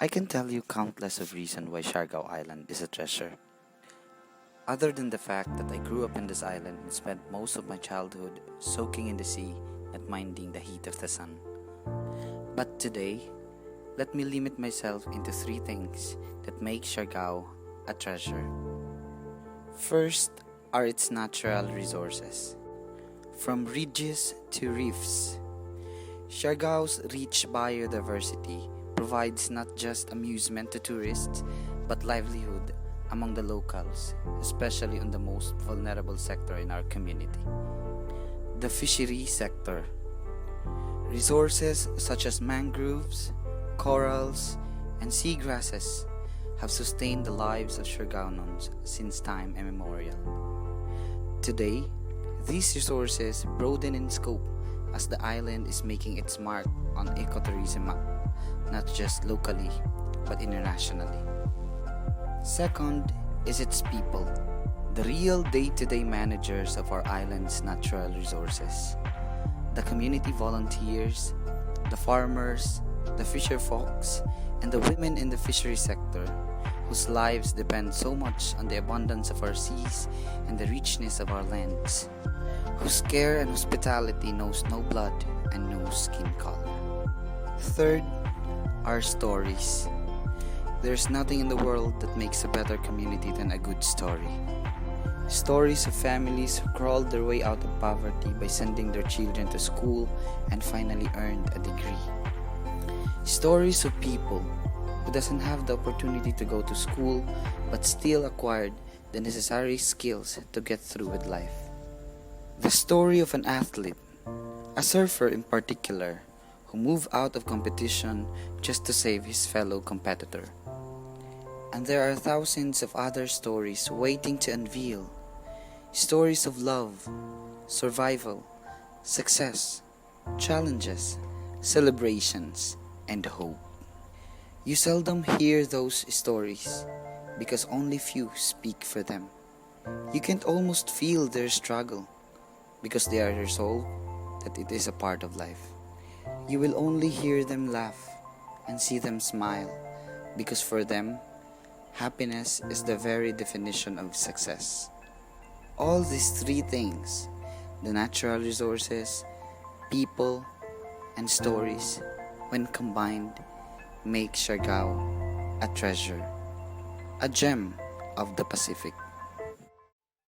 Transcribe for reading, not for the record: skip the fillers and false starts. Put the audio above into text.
I can tell you countless of reasons why Siargao Island is a treasure. Other than the fact that I grew up in this island and spent most of my childhood soaking in the sea and minding the heat of the sun. But today, let me limit myself into three things that make Siargao a treasure. First are its natural resources. From ridges to reefs, Siargao's rich biodiversity provides not just amusement to tourists, but livelihood among the locals, especially on the most vulnerable sector in our community, the fishery sector. Resources such as mangroves, corals, and seagrasses have sustained the lives of Siargaonons since time immemorial. Today, these resources broaden in scope as the island is making its mark on ecotourism map, not just locally but internationally. Second is its people, the real day-to-day managers of our island's natural resources. The community volunteers, the farmers, the fisher folks, and the women in the fishery sector, whose lives depend so much on the abundance of our seas and the richness of our lands, whose care and hospitality knows no blood and no skin color. Third, our stories. There's nothing in the world that makes a better community than a good story. Stories of families who crawled their way out of poverty by sending their children to school and finally earned a degree. Stories of people who doesn't have the opportunity to go to school but still acquired the necessary skills to get through with life. The story of an athlete, a surfer in particular, who moved out of competition just to save his fellow competitor. And there are thousands of other stories waiting to unveil. Stories of love, survival, success, challenges, celebrations, and hope. You seldom hear those stories because only few speak for them. You can almost feel their struggle because they are resolved that it is a part of life. You will only hear them laugh and see them smile because for them, happiness is the very definition of success. All these three things, the natural resources, people, and stories, when combined, make Siargao a treasure, a gem of the Pacific.